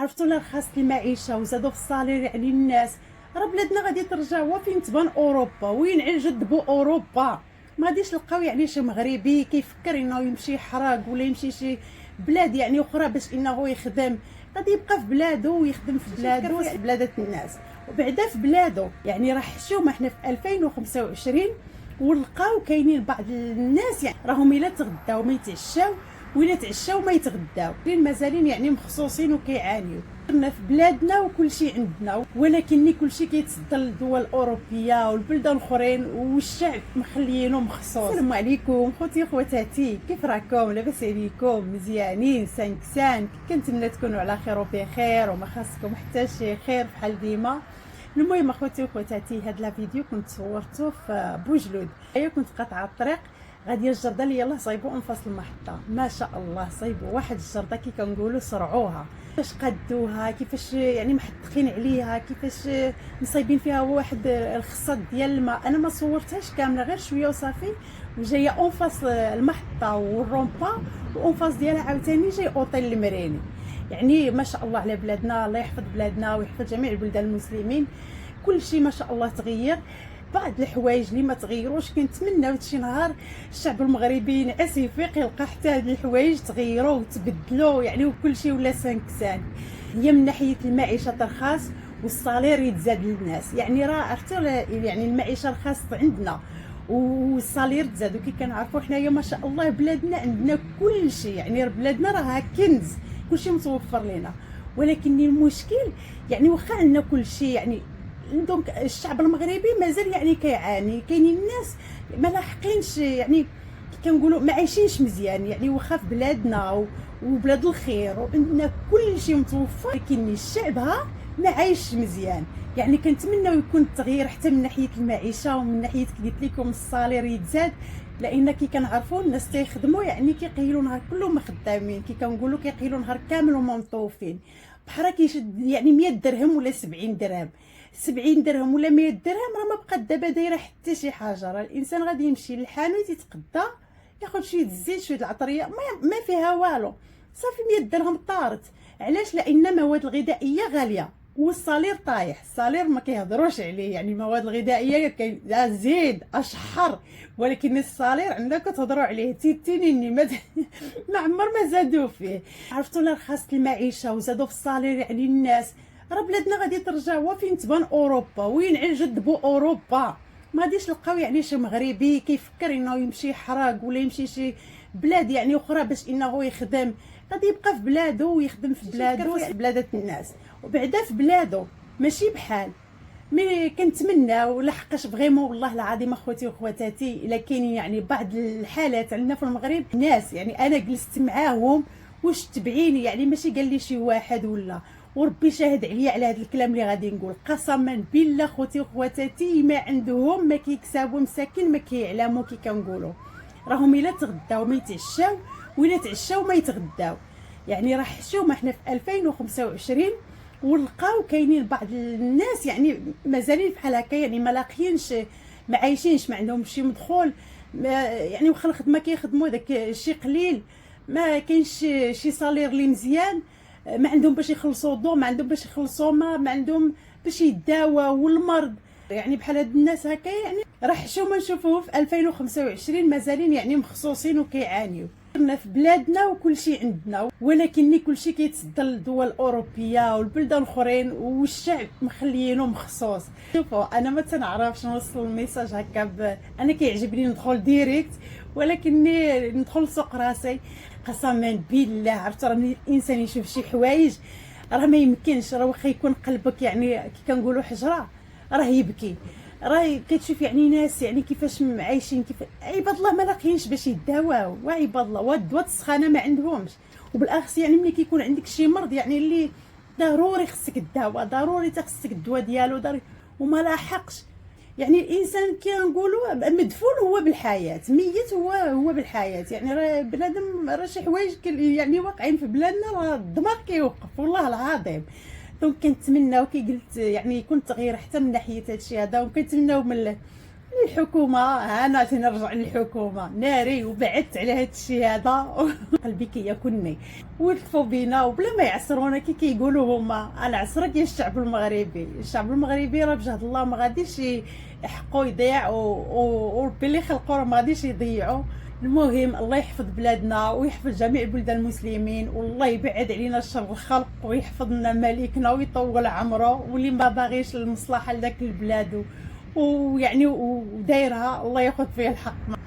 عرفتوا لا رخصت المعيشه وزادوا في الصالير، يعني الناس راه بلادنا غادي ترجع هو فين تبان اوروبا، وين عجد بو اوروبا. ما غاديش نلقاو يعني شي مغربي كيفكر انه يمشي يحرق ولا يمشي شي بلاد يعني اخرى باش انه يخدم. غادي يبقى في بلاده ويخدم في بلاده في بلادات الناس وبعدا في بلاده. يعني راه حشومه حنا في 2025 ولقاو كاينين بعض الناس يعني راهم الا تغداو ما يتعشاو ولا تعشاو ما يتغداو، مازالين يعني مخصوصين وكيعانيو. كنا في بلادنا وكل شيء عندنا، ولكن كل شيء كيتصدر للدول الاوروبيه والبلدان الاخرين والشعب مخليينه مخصوص. السلام عليكم خوتي خواتاتي، كيف راكم؟ لاباس عليكم؟ مزيانين سانكسان؟ كنتمنى تكونوا على خير وبخير وما خاصكم حتى شي خير بحال ديما. المهم اخوتي وخواتاتي، هاد لا فيديو كنت صورته في بوجلود. كنت قاطعه الطريق غاديه الجرده اللي يلاه صايبوا انفاس المحطه، ما شاء الله صايبوا واحد الجرده كي كنقولوا صرعوها. كيفاش قادوها، كيفاش يعني محطقين عليها، كيفاش مصايبين فيها واحد الخصات ديال الماء. انا ما صورتهاش كامله غير شويه وصافي، وجايه انفاس المحطه والرومبا وانفاس ديالها عاوتاني جاي اوطيل المريني. يعني ما شاء الله على بلادنا، الله يحفظ بلادنا ويحفظ جميع البلدان المسلمين. كل شيء ما شاء الله تغير. بعض الحوايج اللي ما تغيروش كنتمناو شي نهار الشعب المغربي ينعس يفيق يلقى حتى هاد الحوايج تغيروا وتبدلوا، يعني وكل شيء ولا سانكسان. هي من ناحيه المعيشه ترخص والصالير يتزاد للناس. يعني راه عرفتوا يعني المعيشه رخصت عندنا والصالير تزاد، وكي كنعرفوا حنايا ما شاء الله بلادنا عندنا كل شيء. يعني بلادنا راها كنز، كل شيء متوفر لنا. ولكن المشكل يعني واخا عندنا كل شيء، يعني عندهم الشعب المغربي مازال يعني كيعاني. كاينين الناس ما لاحقينش، يعني كنقولوا ما عايشينش مزيان. يعني واخا في بلادنا وبلاد الخير وعندنا كل شيء متوفر، لكن الشعب ما عايش مزيان. يعني كنتمناو يكون التغيير حتى من ناحيه المعيشه ومن ناحيه قلت لكم الصالير يتزاد، لان كي كنعرفوا الناس تيخدموا يعني كيقيلوا نهار كلهم خدامين، كي كنقولوا كيقيلوا نهار كامل وما مطوفين. بحال كيشد يعني 100 درهم ولا 70 درهم، 70 درهم ولا 100 درهم راه ما بقات دابا دايره حتى شي حاجه. راه الانسان غادي يمشي للحانوت يتقدى ياخذ شويه الزيت شويه العطريه ما فيها والو، صافي 100 درهم طارت. علاش؟ لان المواد الغذائيه غاليه والصالير طايح. الصالير ما كيهضروش عليه، يعني المواد الغذائيه كاين زيد اشحر، ولكن الصالير عندك كتهضروا عليه تيتيني ما عمر ما زادوا فيه. عرفتوا لا رخصت المعيشه وزادوا في الصالير، يعني الناس راه بلادنا غادي ترجع هو فين تبان اوروبا، وين عجد بو اوروبا. ما غاديش نلقاو يعني شي مغربي كيفكر انه يمشي يحرق ولا يمشي شي بلاد يعني اخرى باش انه يخدم. غادي يبقى في بلاده ويخدم في بلاده في بلادات الناس وبعدا في بلاده، ماشي بحال. مي كنتمناو لحقاش فريمون والله العظيم اخوتي واخواتاتي الا كاينين يعني بعض الحالات عندنا في المغرب ناس، يعني انا جلست معاهم واش تبعيني، يعني ماشي قال لي شي واحد ولا، وربي شاهد عليا على هذا الكلام اللي غادي نقول. قسما بالله خوتي وخواتاتي ما عندهم ما كيكسبوا مساكن ما كيعلموا. كي كنقولوا راهم الا تغداو ما يتعشاو ولا تعشاو ما يتغداو. يعني راه حشومه حنا في 2025 ولقاو كاينين بعض الناس يعني مازالين بحال هكا، يعني ما لاقيينش ما عايشينش، ما عندهمش شي مدخول، يعني واخا الخدمه كيخدموا داك شي قليل، ما كاينش شي صالير اللي مزيان، ما عندهم باش يخلصوا الضو، ما عندهم باش يخلصوا ما عندهم باش يداواو والمرض. يعني بحال هاد الناس هكا يعني راه حشومه نشوفوه في 2025 مازالين يعني مخصوصين وكيعانيو. كنا في بلادنا وكل شيء عندنا، ولكن كل شيء كيتصدر للدول الاوروبيه والبلدان الاخرين والشعب مخليينه مخصوص. شوفوا انا ما تنعرفش نوصل الميساج هكا انا كيعجبني ندخل ديريكت، ولكني ندخل سوق راسي. قسما بالله عرفت راه من الانسان يشوف شي حوايج راه ما يمكنش، راه واخا يكون قلبك يعني كي كنقولوا حجره راه يبكي. راه كتشوف يعني ناس يعني كيفاش عايشين، كيف عباد الله ما لاقيينش باش يداواو، وعباد الله والدواء السخانه ما عندهمش. وبالاخص يعني ملي كيكون عندك شي مرض يعني اللي ضروري خصك الدواء، ضروري خصك الدواء ديالو ضروري وما لاحقش. يعني الانسان كنقولوا مدفون هو بالحياه، ميت هو بالحياه. يعني راه بنادم راه شي حوايج يعني واقعين في بلادنا راه الدماغ كيوقف والله العظيم. دونك كنتمناو كي قلت يعني يكون التغيير حتى من ناحيه هادشي هذا، وكنتمناو من الحكومه انا تنرجع للحكومه ناري، وبعدت على هذا الشيء هذا. قلبي كياكلني ويلطفوا بينا وبلا ما يعصرونا كي كيقولوا هما. العصره ديال الشعب المغربي، الشعب المغربي راه بجهد الله ما غاديش يحقوا يضيع، وربي اللي خلقوا راه ما غاديش يضيعوا. المهم الله يحفظ بلادنا ويحفظ جميع بلدان المسلمين، والله يبعد علينا شر الخلق ويحفظ لنا ملكنا ويطول عمره، واللي ما باغيش المصلحه لذاك البلاد ويعني ودايرها الله ياخذ فيها الحق.